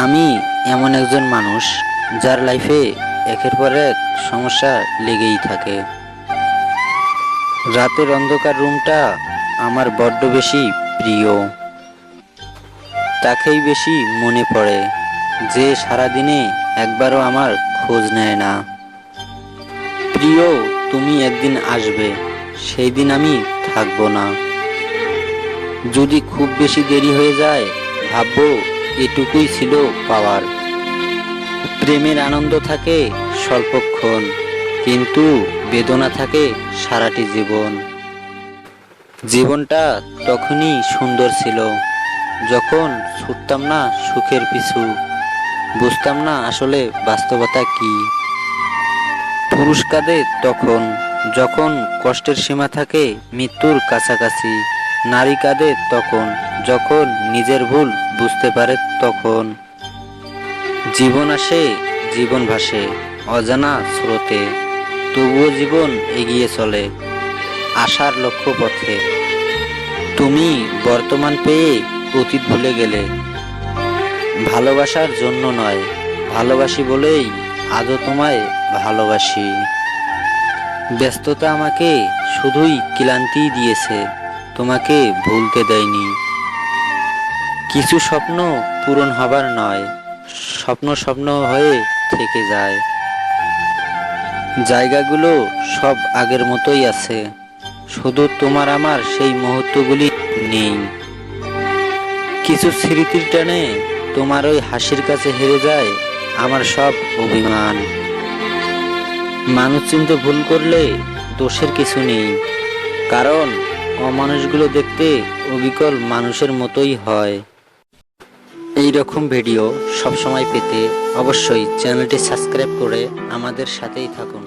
আমি এমন একজন মানুষ যার লাইফে একের পর এক সমস্যা লেগেই থাকে। রাতের অন্ধকার রুমটা আমার বড্ড বেশি প্রিয়। তাকেই বেশি মনে পড়ে, যে সারাদিনে একবারও আমার খোঁজ নেয় না। প্রিয়, তুমি একদিন আসবে, সেই দিন আমি থাকবো না। যদি খুব বেশি দেরি হয়ে যায়, ভাববো এটুকুই ছিল পাওয়ার। প্রেমের আনন্দ থাকে স্বল্পক্ষণ, কিন্তু বেদনা থাকে সারাটি জীবন। জীবনটা তখনই সুন্দর ছিল যখন ছুটতাম না সুখের পিছু, বুঝতাম না আসলে বাস্তবতা কি। পুরুষ কাঁদে তখন যখন কষ্টের সীমা থাকে মৃত্যুর কাছাকাছি। নারী কাঁদে তখন যখন নিজের ভুল বুঝতে পারে তখন। জীবন আসে, জীবন ভাসে অজানা স্রোতে, তবুও জীবন এগিয়ে চলে আশার লক্ষ্য পথে। তুমি বর্তমান পেয়ে অতীত ভুলে গেলে, ভালোবাসার জন্য নয়, ভালোবাসি বলেই আজও তোমায় ভালোবাসি। ব্যস্ততা আমাকে শুধুই ক্লান্তি দিয়েছে, তোমাকে ভুলতে দেয়নি। কিছু স্বপ্ন পূরণ হবার নয়, স্বপ্ন স্বপ্ন হয়ে থেকে যায়। জায়গাগুলো সব আগের মতোই আছে, শুধু তোমার আমার সেই মুহূর্তগুলি নেই। কিছু স্মৃতির টানে তোমার ওই হাসির কাছে হেরে যায় আমার সব অভিমান। মানুষ চিনতে ভুল করলে দোষের কিছু নেই, কারণ অমানুষগুলো দেখতে অবিকল মানুষের মতোই হয়। এই রকম ভিডিও সবসময় পেতে অবশ্যই চ্যানেলটি সাবস্ক্রাইব করে আমাদের সাথেই থাকুন।